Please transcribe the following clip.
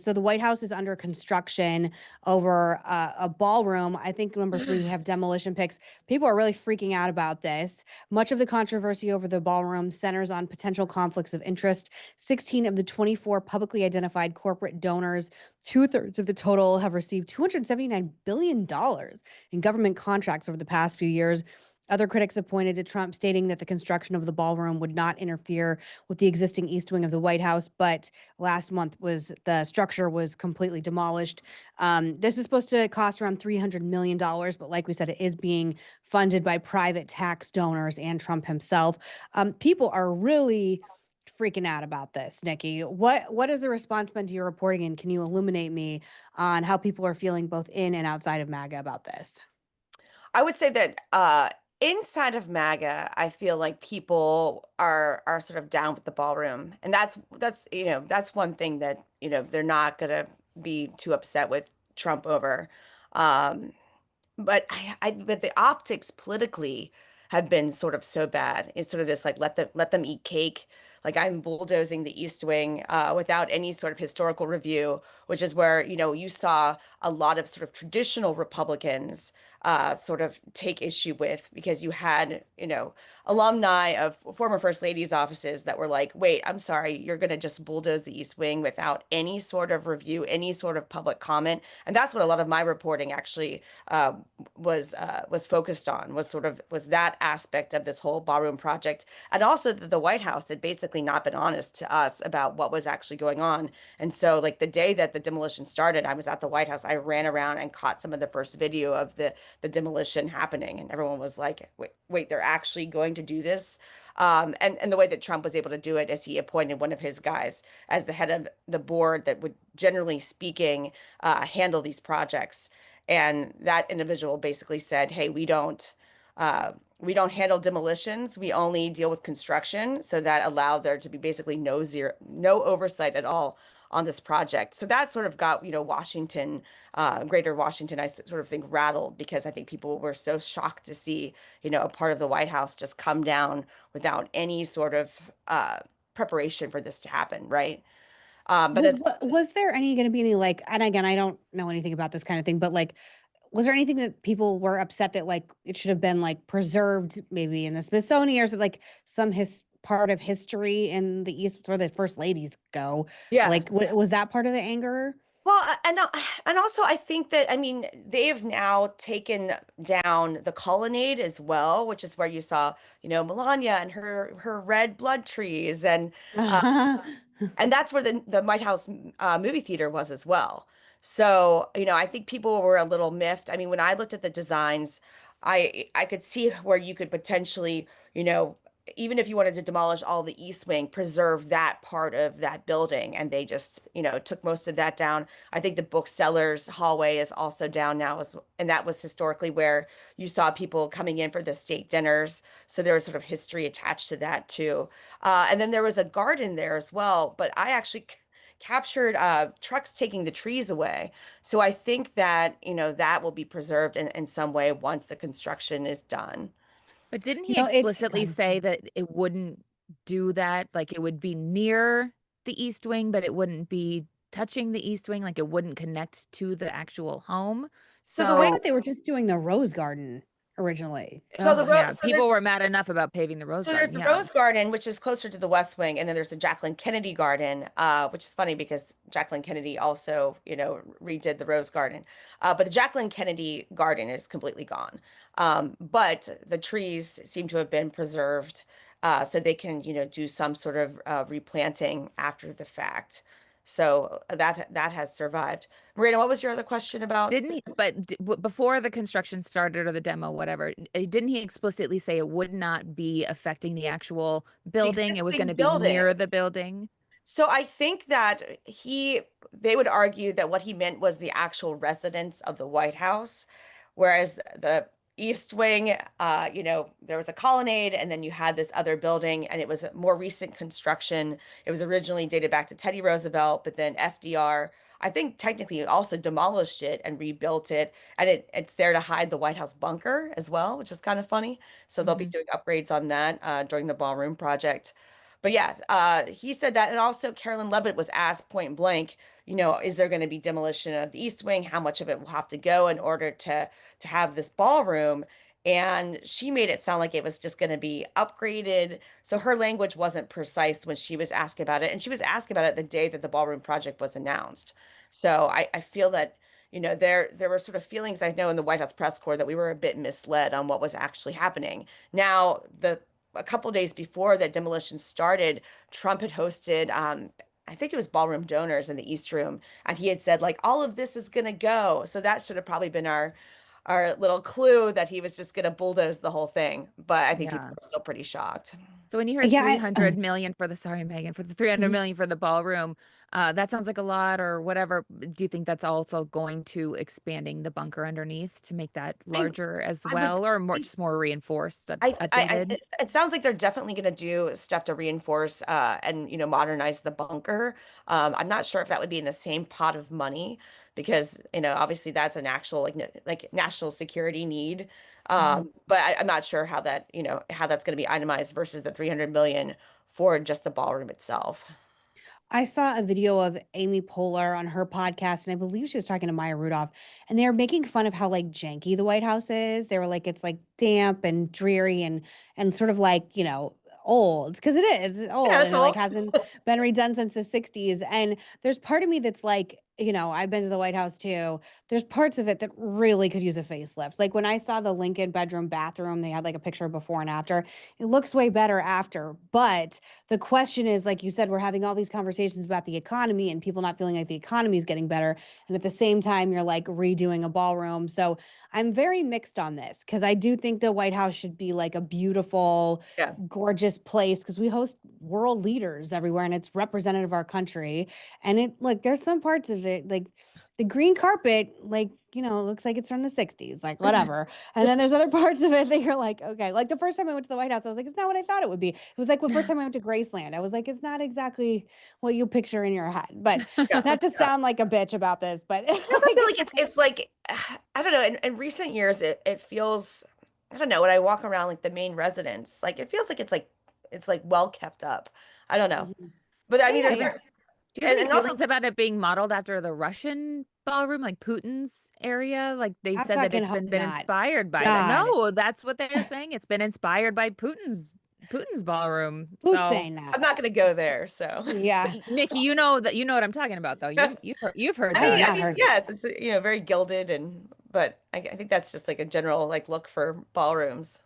So the White House is under construction over a ballroom. I think number three, we have demolition pics. People are really freaking out about this. Much of the controversy over the ballroom centers on potential conflicts of interest. 16 of the 24 publicly identified corporate donors, two-thirds of the total, have received $279 billion in government contracts over the past few years. Other critics have pointed to Trump stating that the construction of the ballroom would not interfere with the existing East Wing of the White House, but last month was the structure was completely demolished. This is supposed to cost around $300 million, but like we said, it is being funded by private tax donors and Trump himself. People are really freaking out about this, Nikki. What is the response been to your reporting, and can you illuminate me on how people are feeling both in and outside of MAGA about this? I would say that inside of MAGA, I feel like people are sort of down with the ballroom, and that's one thing that they're not gonna be too upset with Trump over. Um, but the optics politically have been sort of so bad. It's sort of this like let them eat cake. Like I'm bulldozing the East Wing without any sort of historical review, which is where you saw a lot of sort of traditional Republicans sort of take issue with because you had alumni of former First Ladies' offices that were like, wait, I'm sorry, you're going to just bulldoze the East Wing without any sort of review, any sort of public comment. And that's what a lot of my reporting actually was focused on, was that aspect of this whole ballroom project, and also that the White House had basically not been honest to us about what was actually going on. And so, like the day that the demolition started, I was at the White House. I ran around and caught some of the first video of the demolition happening, and everyone was like, wait, they're actually going to do this?" And the way that Trump was able to do it is he appointed one of his guys as the head of the board that would, generally speaking, handle these projects. And that individual basically said, "Hey, we don't handle demolitions. We only deal with construction." So that allowed there to be basically no oversight at all on this project. So that sort of got, Washington, Greater Washington, sort of think rattled because I think people were so shocked to see, a part of the White House just come down without any sort of preparation for this to happen, right? But as Was there any going to be any like, and again, I don't know anything about this kind of thing, but like, was there anything that people were upset that like it should have been like preserved maybe in the Smithsonian or something, like some part of history in the East where the first ladies go? Yeah. Like, was that part of the anger? Well, and also I think that I mean they have now taken down the colonnade as well, which is where you saw Melania and her red blood trees, uh, and that's where the White House movie theater was as well. So I think people were a little miffed. I mean, when I looked at the designs, I could see where you could potentially even if you wanted to demolish all the East Wing, preserve that part of that building. And they just, took most of that down. I think the booksellers hallway is also down now, and that was historically where you saw people coming in for the state dinners. So there was sort of history attached to that too. And then there was a garden there as well. But I actually captured trucks taking the trees away. So I think that, that will be preserved in some way once the construction is done. But didn't You he know, it's explicitly God. say that it wouldn't do that? Like it would be near the East Wing, but it wouldn't be touching the East Wing, like it wouldn't connect to the actual home. So the I way So, thought they were just doing the Rose Garden originally. So the oh ro yeah, so people there's were mad enough about paving the Rose so there's Garden. the Yeah. Rose Garden, which is closer to the West Wing, and then there's the Jacqueline Kennedy Garden, which is funny because Jacqueline Kennedy also, redid the Rose Garden. But the Jacqueline Kennedy Garden is completely gone. But the trees seem to have been preserved, so they can, do some sort of replanting after the fact. So that has survived. Marina, what was your other question about? Didn't he, but before the construction started or the demo, whatever, didn't he explicitly say it would not be affecting the actual The building? It was going existing to be building. near the building. So I think that they would argue that what he meant was the actual residence of the White House, whereas the East Wing, there was a colonnade and then you had this other building and it was a more recent construction. It was originally dated back to Teddy Roosevelt, but then FDR, I think technically also demolished it and rebuilt it. And it's there to hide the White House bunker as well, which is kind of funny. So they'll be Hmm. doing upgrades on that during the ballroom project. But yeah, he said that. And also Carolyn Levitt was asked point blank, is there going to be demolition of the East Wing? How much of it will have to go in order to have this ballroom? And she made it sound like it was just going to be upgraded. So her language wasn't precise when she was asked about it. And she was asked about it the day that the ballroom project was announced. So I feel that, there were sort of feelings, I know, in the White House press corps that we were a bit misled on what was actually happening. Now, a couple days before that demolition started, Trump had hosted, I think it was ballroom donors in the East Room, and he had said like all of this is gonna go. So that should have probably been our little clue that he was just gonna bulldoze the whole thing. But I think people Yeah. are still pretty shocked. So when you heard Yeah. 300 million for the, sorry, Megan, for the 300 Mhm. million for the ballroom, that sounds like a lot or whatever. Do you think that's also going to expanding the bunker underneath to make that I larger as I would well, or more think just more reinforced, I updated? it sounds like they're definitely going to do stuff to reinforce and modernize the bunker. I'm not sure if that would be in the same pot of money because obviously that's an actual like national security need. Mhm. But I'm not sure how how that's going to be itemized versus the 300 million for just the ballroom itself. I saw a video of Amy Poehler on her podcast, and I believe she was talking to Maya Rudolph, and they were making fun of how like janky the White House is. They were like, it's like damp and dreary and sort of like, old because it is it's Yeah, old that's and it like all. hasn't been redone since the 60s. And there's part of me that's like, I've been to the White House too. There's parts of it that really could use a facelift. Like when I saw the Lincoln bedroom bathroom, they had like a picture before and after. It looks way better after, but the question is, like you said, we're having all these conversations about the economy and people not feeling like the economy is getting better. And at the same time, you're like redoing a ballroom. So I'm very mixed on this because I do think the White House should be like a beautiful, Yeah. gorgeous place because we host world leaders everywhere and it's representative of our country. And it, like, there's some parts of it, like the green carpet, like, looks like it's from the 60s, like whatever. And then there's other parts of it that you're like, okay. Like the first time I went to the White House, I was like, it's not what I thought it would be. It was like the first time I went to Graceland. I was like, it's not exactly what you picture in your head. But Yeah. not to Yeah. sound like a bitch about this, but I also feel like, like it's like I don't know. In recent years, it feels I don't know when I walk around like the main residence, like it feels like it's like well kept up. I don't know, Mhm. but I Yeah, mean, yeah, Do you have yeah. any, do you have any and also feelings about it being modeled after the Russian ballroom, like Putin's area? Like they've I said that fucking it's hope been not. inspired by that. God, No, that's what they're saying. It's been inspired by Putin's ballroom. who's So, saying that? I'm not going to go there. So but Yeah. Nikki, you know that, you know what I'm talking about, though. You've heard I have that. not heard. yes, it's very gilded but I think that's just like a general like look for ballrooms.